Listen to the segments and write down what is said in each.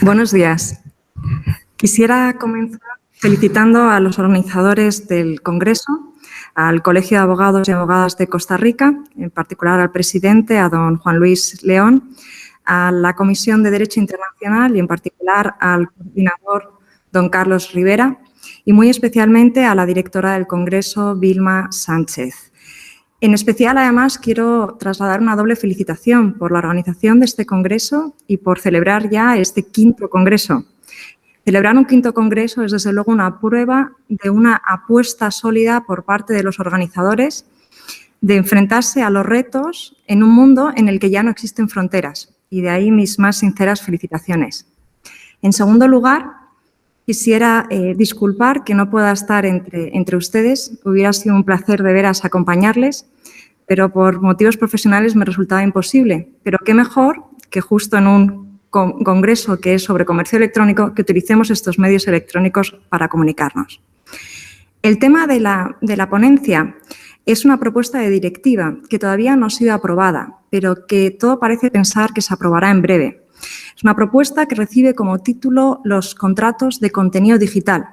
Buenos días. Quisiera comenzar felicitando a los organizadores del Congreso, al Colegio de Abogados y Abogadas de Costa Rica, en particular al presidente, a don Juan Luis León, a la Comisión de Derecho Internacional y en particular al coordinador don Carlos Rivera y muy especialmente a la directora del Congreso, Vilma Sánchez. En especial, además, quiero trasladar una doble felicitación por la organización de este congreso y por celebrar ya este quinto congreso. Celebrar un quinto congreso es, desde luego, una prueba de una apuesta sólida por parte de los organizadores de enfrentarse a los retos en un mundo en el que ya no existen fronteras, y de ahí mis más sinceras felicitaciones. En segundo lugar, quisiera disculpar que no pueda estar entre ustedes. Hubiera sido un placer de veras acompañarles, pero por motivos profesionales me resultaba imposible. Pero qué mejor que justo en un congreso que es sobre comercio electrónico, que utilicemos estos medios electrónicos para comunicarnos. El tema de la ponencia es una propuesta de directiva que todavía no ha sido aprobada, pero que todo parece pensar que se aprobará en breve. Es una propuesta que recibe como título los contratos de contenido digital,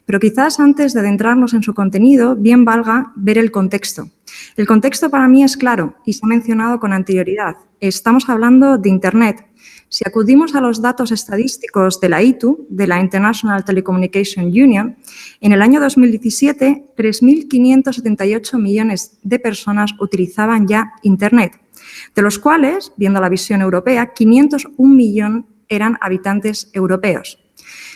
pero quizás antes de adentrarnos en su contenido, bien valga ver el contexto. El contexto para mí es claro y se ha mencionado con anterioridad. Estamos hablando de Internet. Si acudimos a los datos estadísticos de la ITU, de la International Telecommunication Union, en el año 2017, 3.578 millones de personas utilizaban ya Internet, de los cuales, viendo la visión europea, 501 millones eran habitantes europeos.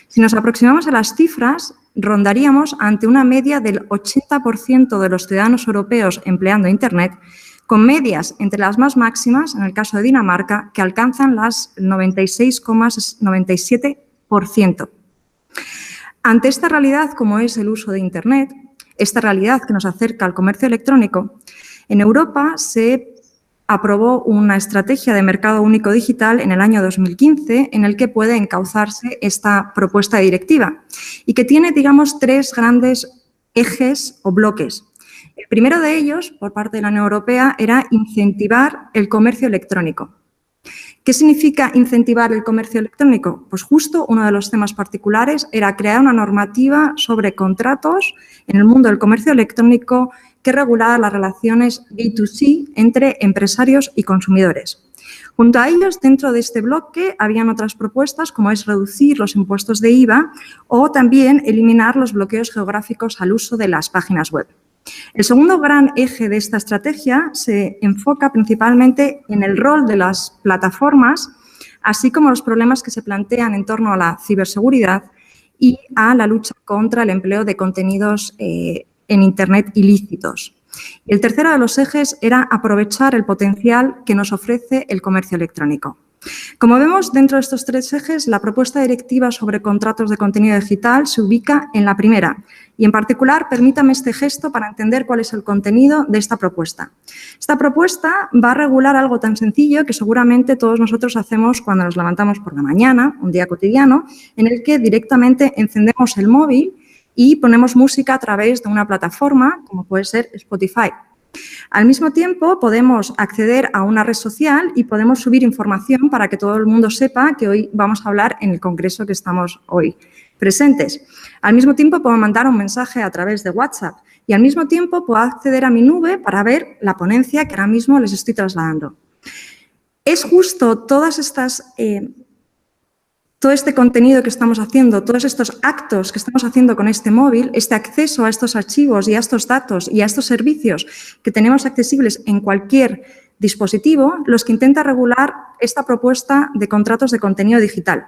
Si nos aproximamos a las cifras, rondaríamos ante una media del 80% de los ciudadanos europeos empleando Internet, con medias entre las más máximas, en el caso de Dinamarca, que alcanzan las 96,97%. Ante esta realidad, como es el uso de Internet, esta realidad que nos acerca al comercio electrónico, en Europa se aprobó una estrategia de mercado único digital en el año 2015 en el que puede encauzarse esta propuesta de directiva y que tiene, digamos, tres grandes ejes o bloques. El primero de ellos, por parte de la Unión Europea, era incentivar el comercio electrónico. ¿Qué significa incentivar el comercio electrónico? Pues justo uno de los temas particulares era crear una normativa sobre contratos en el mundo del comercio electrónico que regulara las relaciones B2C entre empresarios y consumidores. Junto a ellos, dentro de este bloque, habían otras propuestas como es reducir los impuestos de IVA o también eliminar los bloqueos geográficos al uso de las páginas web. El segundo gran eje de esta estrategia se enfoca principalmente en el rol de las plataformas, así como los problemas que se plantean en torno a la ciberseguridad y a la lucha contra el empleo de contenidos en Internet ilícitos. Y el tercero de los ejes era aprovechar el potencial que nos ofrece el comercio electrónico. Como vemos, dentro de estos tres ejes, la propuesta directiva sobre contratos de contenido digital se ubica en la primera y, en particular, permítame este gesto para entender cuál es el contenido de esta propuesta. Esta propuesta va a regular algo tan sencillo que seguramente todos nosotros hacemos cuando nos levantamos por la mañana, un día cotidiano, en el que directamente encendemos el móvil y ponemos música a través de una plataforma, como puede ser Spotify. Al mismo tiempo, podemos acceder a una red social y podemos subir información para que todo el mundo sepa que hoy vamos a hablar en el congreso que estamos hoy presentes. Al mismo tiempo, puedo mandar un mensaje a través de WhatsApp y al mismo tiempo puedo acceder a mi nube para ver la ponencia que ahora mismo les estoy trasladando. Es justo todas estas todo este contenido que estamos haciendo, todos estos actos que estamos haciendo con este móvil, este acceso a estos archivos y a estos datos y a estos servicios que tenemos accesibles en cualquier dispositivo, los que intenta regular esta propuesta de contratos de contenido digital.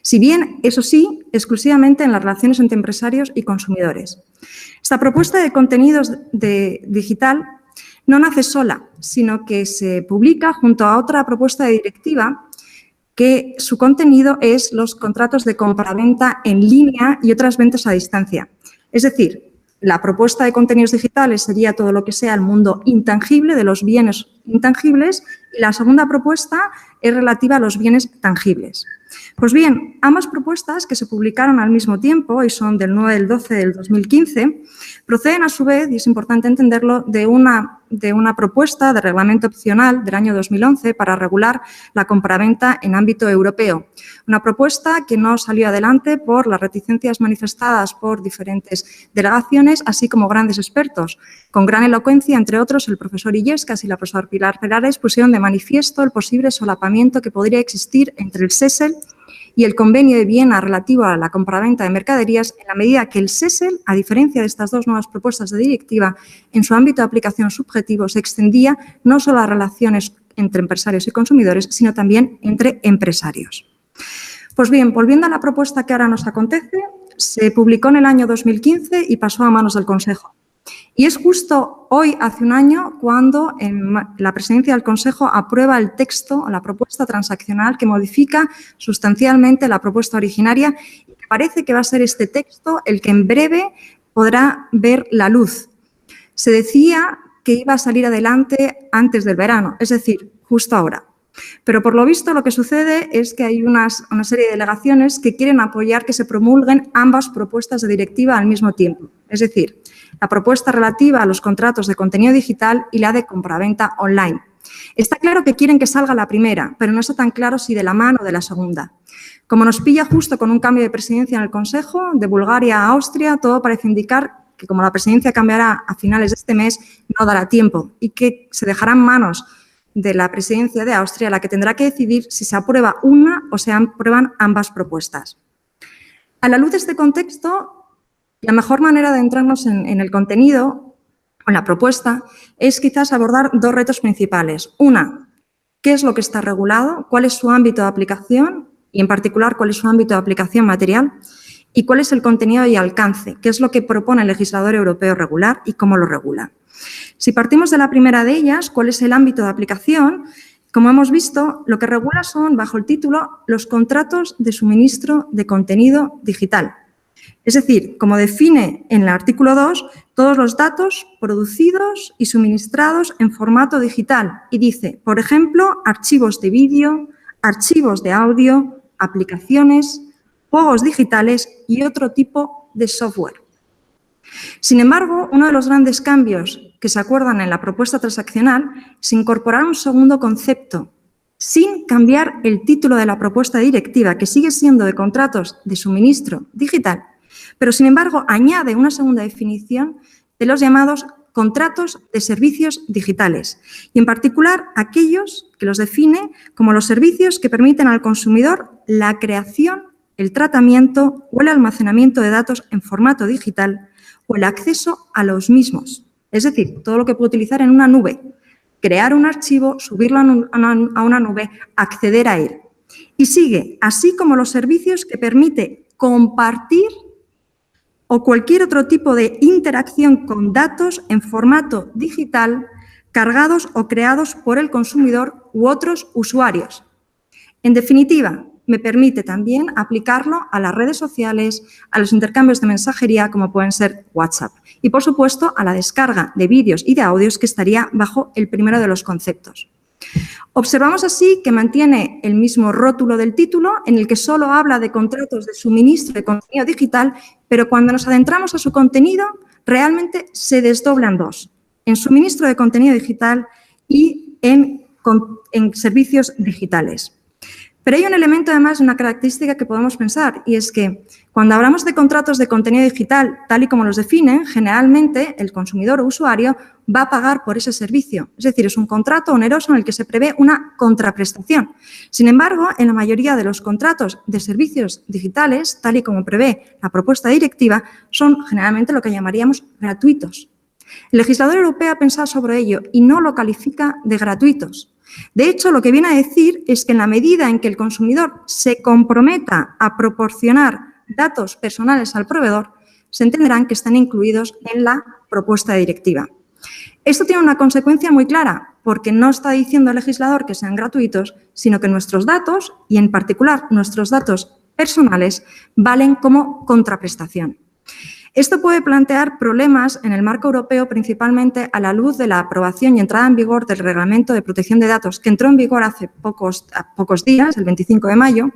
Si bien, eso sí, exclusivamente en las relaciones entre empresarios y consumidores. Esta propuesta de contenidos digital no nace sola, sino que se publica junto a otra propuesta de directiva que su contenido es los contratos de compraventa en línea y otras ventas a distancia. Es decir, la propuesta de contenidos digitales sería todo lo que sea el mundo intangible, de los bienes intangibles, y la segunda propuesta es relativa a los bienes tangibles. Pues bien, ambas propuestas, que se publicaron al mismo tiempo y son del 9 del 12 del 2015, proceden a su vez, y es importante entenderlo, de una propuesta de reglamento opcional del año 2011 para regular la compraventa en ámbito europeo. Una propuesta que no salió adelante por las reticencias manifestadas por diferentes delegaciones, así como grandes expertos. Con gran elocuencia, entre otros, el profesor Illescas y la profesora Pilar Perares pusieron de manifiesto el posible solapamiento que podría existir entre el SESEL y el Convenio de Viena relativo a la compraventa de mercaderías, en la medida que el SESEL, a diferencia de estas dos nuevas propuestas de directiva, en su ámbito de aplicación subjetivo se extendía no solo a relaciones entre empresarios y consumidores, sino también entre empresarios. Pues bien, volviendo a la propuesta que ahora nos acontece, se publicó en el año 2015 y pasó a manos del Consejo. Y es justo hoy, hace un año, cuando la presidencia del Consejo aprueba el texto, la propuesta transaccional que modifica sustancialmente la propuesta originaria y parece que va a ser este texto el que en breve podrá ver la luz. Se decía que iba a salir adelante antes del verano, es decir, justo ahora. Pero por lo visto lo que sucede es que hay una serie de delegaciones que quieren apoyar que se promulguen ambas propuestas de directiva al mismo tiempo. Es decir, la propuesta relativa a los contratos de contenido digital y la de compraventa online. Está claro que quieren que salga la primera, pero no está tan claro si de la mano o de la segunda. Como nos pilla justo con un cambio de presidencia en el Consejo, de Bulgaria a Austria, todo parece indicar que como la presidencia cambiará a finales de este mes, no dará tiempo y que se dejarán manos de la presidencia de Austria, la que tendrá que decidir si se aprueba una o se aprueban ambas propuestas. A la luz de este contexto, la mejor manera de entrarnos en el contenido, en la propuesta, es quizás abordar dos retos principales. Una, ¿qué es lo que está regulado? ¿Cuál es su ámbito de aplicación? Y, en particular, ¿cuál es su ámbito de aplicación material? ¿Y cuál es el contenido y alcance? ¿Qué es lo que propone el legislador europeo regular y cómo lo regula? Si partimos de la primera de ellas, ¿cuál es el ámbito de aplicación? Como hemos visto, lo que regula son, bajo el título, los contratos de suministro de contenido digital. Es decir, como define en el artículo 2, todos los datos producidos y suministrados en formato digital. Y dice, por ejemplo, archivos de vídeo, archivos de audio, aplicaciones, juegos digitales y otro tipo de software. Sin embargo, uno de los grandes cambios que se acuerdan en la propuesta transaccional es incorporar un segundo concepto, sin cambiar el título de la propuesta directiva, que sigue siendo de contratos de suministro digital, pero sin embargo añade una segunda definición de los llamados contratos de servicios digitales y en particular aquellos que los define como los servicios que permiten al consumidor la creación, el tratamiento o el almacenamiento de datos en formato digital o el acceso a los mismos, es decir, todo lo que puede utilizar en una nube, crear un archivo, subirlo a una nube, acceder a él. Y sigue, así como los servicios que permite compartir o cualquier otro tipo de interacción con datos en formato digital cargados o creados por el consumidor u otros usuarios. En definitiva, me permite también aplicarlo a las redes sociales, a los intercambios de mensajería como pueden ser WhatsApp y, por supuesto, a la descarga de vídeos y de audios que estaría bajo el primero de los conceptos. Observamos así que mantiene el mismo rótulo del título en el que solo habla de contratos de suministro de contenido digital, pero cuando nos adentramos a su contenido realmente se desdoblan dos, en suministro de contenido digital y en servicios digitales. Pero hay un elemento, además, una característica que podemos pensar, y es que cuando hablamos de contratos de contenido digital, tal y como los definen, generalmente el consumidor o usuario va a pagar por ese servicio. Es decir, es un contrato oneroso en el que se prevé una contraprestación. Sin embargo, en la mayoría de los contratos de servicios digitales, tal y como prevé la propuesta directiva, son generalmente lo que llamaríamos gratuitos. El legislador europeo ha pensado sobre ello y no lo califica de gratuitos. De hecho, lo que viene a decir es que en la medida en que el consumidor se comprometa a proporcionar datos personales al proveedor, se entenderán que están incluidos en la propuesta de directiva. Esto tiene una consecuencia muy clara, porque no está diciendo el legislador que sean gratuitos, sino que nuestros datos, y en particular nuestros datos personales, valen como contraprestación. Esto puede plantear problemas en el marco europeo, principalmente a la luz de la aprobación y entrada en vigor del Reglamento de Protección de Datos, que entró en vigor hace pocos días, el 25 de mayo,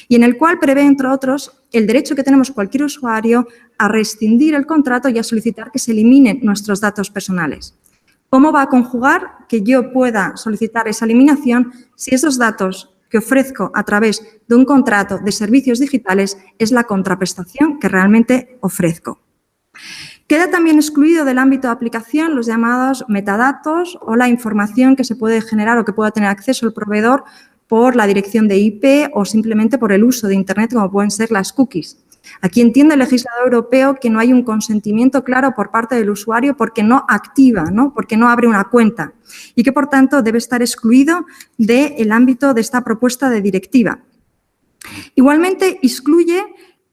y en el cual prevé, entre otros, el derecho que tenemos cualquier usuario a rescindir el contrato y a solicitar que se eliminen nuestros datos personales. ¿Cómo va a conjugar que yo pueda solicitar esa eliminación si esos datos que ofrezco a través de un contrato de servicios digitales es la contraprestación que realmente ofrezco? Queda también excluido del ámbito de aplicación los llamados metadatos o la información que se puede generar o que pueda tener acceso el proveedor por la dirección de IP o simplemente por el uso de Internet, como pueden ser las cookies. Aquí entiende el legislador europeo que no hay un consentimiento claro por parte del usuario porque no activa, ¿no? Porque no abre una cuenta y que, por tanto, debe estar excluido del ámbito de esta propuesta de directiva. Igualmente, excluye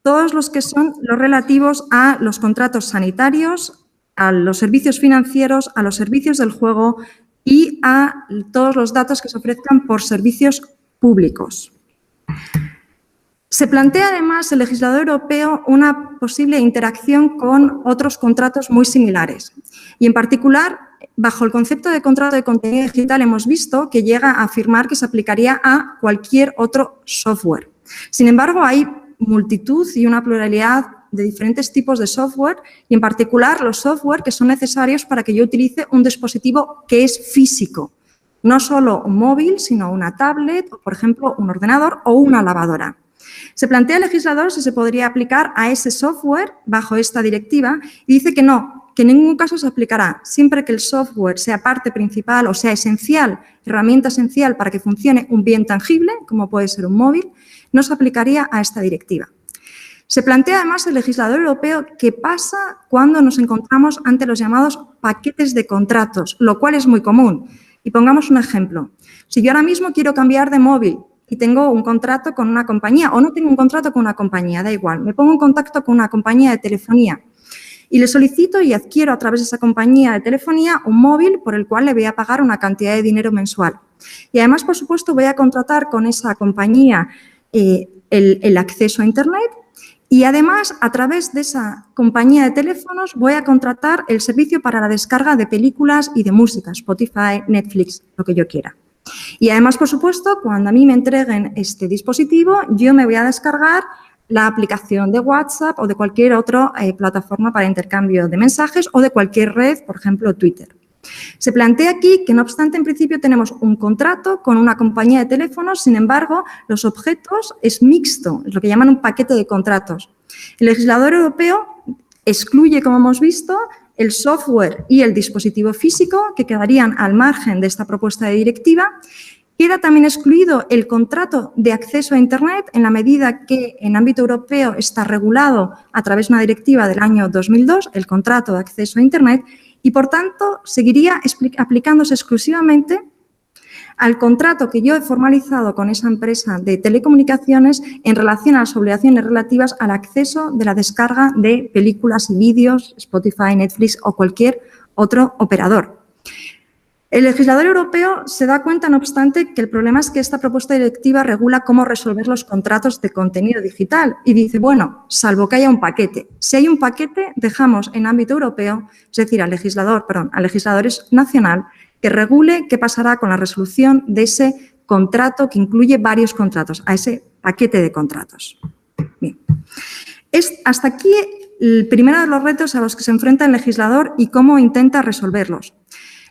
todos los que son los relativos a los contratos sanitarios, a los servicios financieros, a los servicios del juego y a todos los datos que se ofrezcan por servicios públicos. Se plantea, además, el legislador europeo una posible interacción con otros contratos muy similares. Y, en particular, bajo el concepto de contrato de contenido digital, hemos visto que llega a afirmar que se aplicaría a cualquier otro software. Sin embargo, hay multitud y una pluralidad de diferentes tipos de software y, en particular, los software que son necesarios para que yo utilice un dispositivo que es físico. No solo un móvil, sino una tablet o, por ejemplo, un ordenador o una lavadora. Se plantea el legislador si se podría aplicar a ese software bajo esta directiva y dice que no, que en ningún caso se aplicará. Siempre que el software sea parte principal o sea esencial, herramienta esencial para que funcione un bien tangible, como puede ser un móvil, no se aplicaría a esta directiva. Se plantea además el legislador europeo qué pasa cuando nos encontramos ante los llamados paquetes de contratos, lo cual es muy común. Y pongamos un ejemplo. Si yo ahora mismo quiero cambiar de móvil y tengo un contrato con una compañía o no tengo un contrato con una compañía, da igual, me pongo en contacto con una compañía de telefonía y le solicito y adquiero a través de esa compañía de telefonía un móvil por el cual le voy a pagar una cantidad de dinero mensual. Y además, por supuesto, voy a contratar con esa compañía el acceso a Internet y además, a través de esa compañía de teléfonos, voy a contratar el servicio para la descarga de películas y de música, Spotify, Netflix, lo que yo quiera. Y además, por supuesto, cuando a mí me entreguen este dispositivo, yo me voy a descargar la aplicación de WhatsApp o de cualquier otra plataforma para intercambio de mensajes o de cualquier red, por ejemplo, Twitter. Se plantea aquí que, no obstante, en principio tenemos un contrato con una compañía de teléfonos, sin embargo, los objetos es mixto, es lo que llaman un paquete de contratos. El legislador europeo excluye, como hemos visto, el software y el dispositivo físico, que quedarían al margen de esta propuesta de directiva. Queda también excluido el contrato de acceso a Internet, en la medida que en ámbito europeo está regulado a través de una directiva del año 2002, el contrato de acceso a Internet, y, por tanto, seguiría aplicándose exclusivamente al contrato que yo he formalizado con esa empresa de telecomunicaciones en relación a las obligaciones relativas al acceso de la descarga de películas y vídeos, Spotify, Netflix o cualquier otro operador. El legislador europeo se da cuenta, no obstante, que el problema es que esta propuesta directiva regula cómo resolver los contratos de contenido digital y dice, bueno, salvo que haya un paquete. Si hay un paquete, dejamos en ámbito europeo, es decir, al legislador nacional, que regule qué pasará con la resolución de ese contrato que incluye varios contratos, a ese paquete de contratos. Bien. Hasta aquí el primero de los retos a los que se enfrenta el legislador y cómo intenta resolverlos.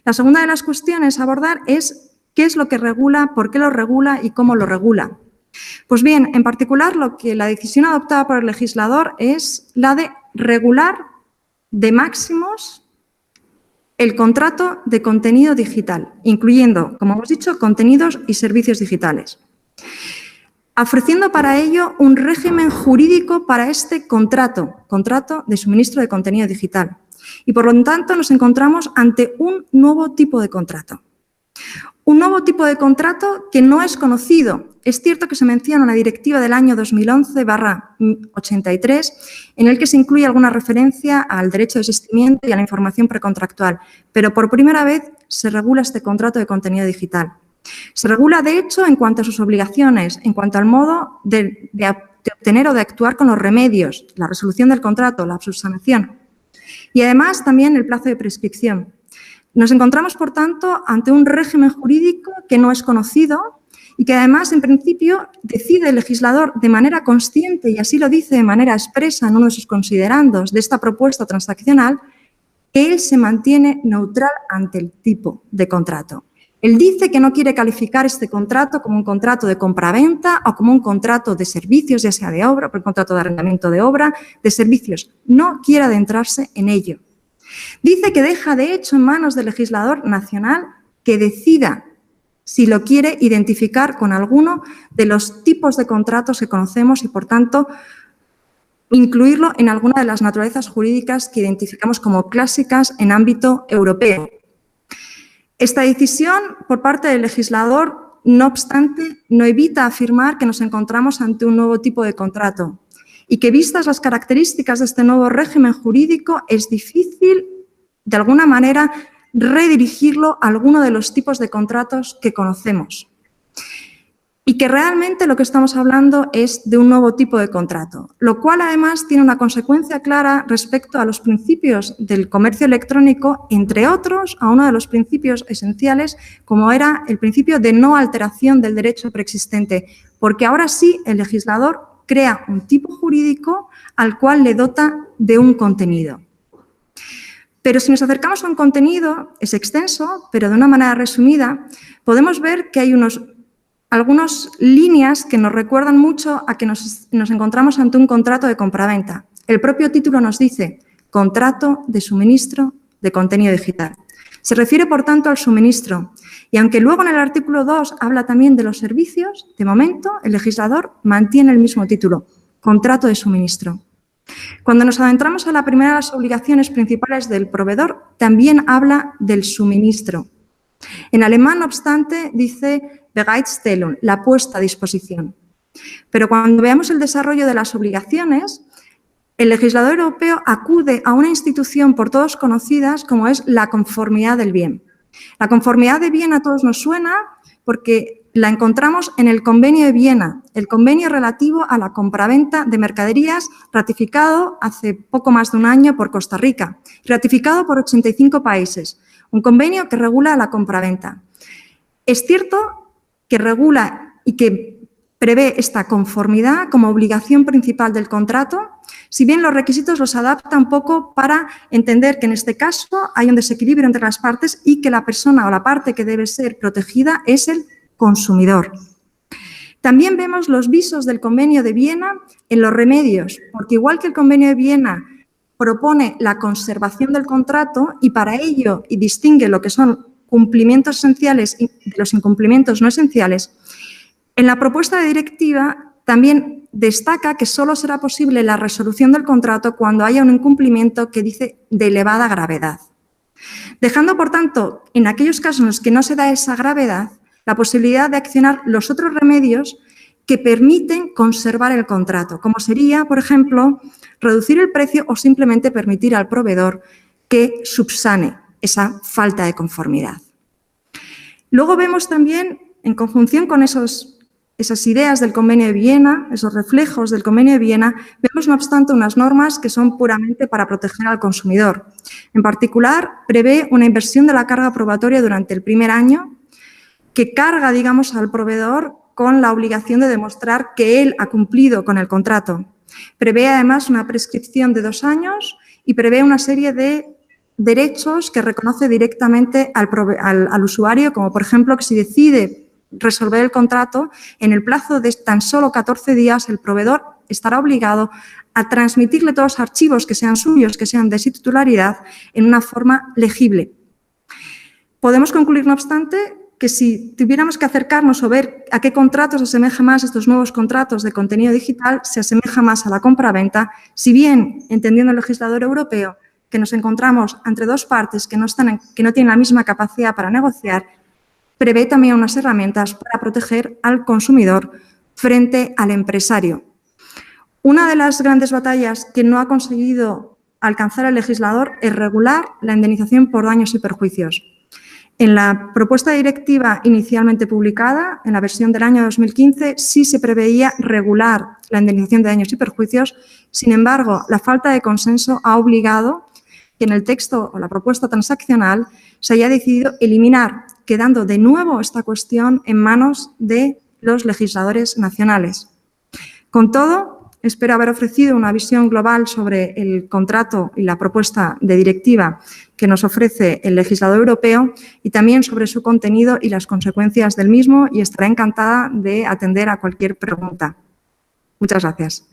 La segunda de las cuestiones a abordar es qué es lo que regula, por qué lo regula y cómo lo regula. Pues bien, en particular, la decisión adoptada por el legislador es la de regular de máximos el contrato de contenido digital, incluyendo, como hemos dicho, contenidos y servicios digitales, ofreciendo para ello un régimen jurídico para este contrato de suministro de contenido digital. Y, por lo tanto, nos encontramos ante un nuevo tipo de contrato. Un nuevo tipo de contrato que no es conocido. Es cierto que se menciona en la directiva del año 2011/83, en el que se incluye alguna referencia al derecho de desistimiento y a la información precontractual, pero por primera vez se regula este contrato de contenido digital. Se regula, de hecho, en cuanto a sus obligaciones, en cuanto al modo de obtener o de actuar con los remedios, la resolución del contrato, la subsanación y, además, también el plazo de prescripción. Nos encontramos, por tanto, ante un régimen jurídico que no es conocido y que, además, en principio, decide el legislador de manera consciente, y así lo dice de manera expresa en uno de sus considerandos de esta propuesta transaccional, que él se mantiene neutral ante el tipo de contrato. Él dice que no quiere calificar este contrato como un contrato de compraventa o como un contrato de servicios, ya sea de obra, por un contrato de arrendamiento de obra, de servicios. No quiere adentrarse en ello. Dice que deja, de hecho, en manos del legislador nacional que decida si lo quiere identificar con alguno de los tipos de contratos que conocemos y, por tanto, incluirlo en alguna de las naturalezas jurídicas que identificamos como clásicas en ámbito europeo. Esta decisión por parte del legislador, no obstante, no evita afirmar que nos encontramos ante un nuevo tipo de contrato y que, vistas las características de este nuevo régimen jurídico, es difícil, de alguna manera, redirigirlo a alguno de los tipos de contratos que conocemos. Y que realmente lo que estamos hablando es de un nuevo tipo de contrato, lo cual además tiene una consecuencia clara respecto a los principios del comercio electrónico, entre otros a uno de los principios esenciales, como era el principio de no alteración del derecho preexistente, porque ahora sí el legislador crea un tipo jurídico al cual le dota de un contenido. Pero si nos acercamos a un contenido, es extenso, pero de una manera resumida, podemos ver que hay algunas líneas que nos recuerdan mucho a que nos encontramos ante un contrato de compraventa. El propio título nos dice contrato de suministro de contenido digital. Se refiere, por tanto, al suministro. Y aunque luego en el artículo 2 habla también de los servicios, de momento el legislador mantiene el mismo título, contrato de suministro. Cuando nos adentramos a la primera de las obligaciones principales del proveedor, también habla del suministro. En alemán, no obstante, dice Bereitstellung, la puesta a disposición. Pero cuando veamos el desarrollo de las obligaciones, el legislador europeo acude a una institución por todos conocida como es la conformidad del bien. La conformidad de bien a todos nos suena porque la encontramos en el Convenio de Viena, el convenio relativo a la compraventa de mercaderías ratificado hace poco más de un año por Costa Rica, ratificado por 85 países, un convenio que regula la compraventa. Es cierto que regula y que prevé esta conformidad como obligación principal del contrato, si bien los requisitos los adapta un poco para entender que en este caso hay un desequilibrio entre las partes y que la persona o la parte que debe ser protegida es el consumidor. También vemos los visos del Convenio de Viena en los remedios, porque igual que el Convenio de Viena propone la conservación del contrato y para ello distingue lo que son cumplimientos esenciales y los incumplimientos no esenciales, en la propuesta de directiva también destaca que solo será posible la resolución del contrato cuando haya un incumplimiento que dice de elevada gravedad. Dejando, por tanto, en aquellos casos en los que no se da esa gravedad, la posibilidad de accionar los otros remedios que permiten conservar el contrato, como sería, por ejemplo, reducir el precio o simplemente permitir al proveedor que subsane esa falta de conformidad. Luego vemos también, en conjunción con esas ideas del Convenio de Viena, esos reflejos del Convenio de Viena, vemos, no obstante, unas normas que son puramente para proteger al consumidor. En particular, prevé una inversión de la carga probatoria durante el primer año que carga, digamos, al proveedor con la obligación de demostrar que él ha cumplido con el contrato. Prevé, además, una prescripción de 2 años y prevé una serie de derechos que reconoce directamente al usuario, como, por ejemplo, que si decide resolver el contrato, en el plazo de tan solo 14 días, el proveedor estará obligado a transmitirle todos los archivos que sean suyos, que sean de su titularidad, en una forma legible. Podemos concluir, no obstante, que si tuviéramos que acercarnos o ver a qué contratos se asemeja más estos nuevos contratos de contenido digital, se asemeja más a la compraventa, si bien, entendiendo el legislador europeo, que nos encontramos entre dos partes que no tienen la misma capacidad para negociar, prevé también unas herramientas para proteger al consumidor frente al empresario. Una de las grandes batallas que no ha conseguido alcanzar el legislador es regular la indemnización por daños y perjuicios. En la propuesta de directiva inicialmente publicada, en la versión del año 2015, sí se preveía regular la indemnización de daños y perjuicios. Sin embargo, la falta de consenso ha obligado que en el texto o la propuesta transaccional se haya decidido eliminar, quedando de nuevo esta cuestión en manos de los legisladores nacionales. Con todo, espero haber ofrecido una visión global sobre el contrato y la propuesta de directiva que nos ofrece el legislador europeo y también sobre su contenido y las consecuencias del mismo, y estaré encantada de atender a cualquier pregunta. Muchas gracias.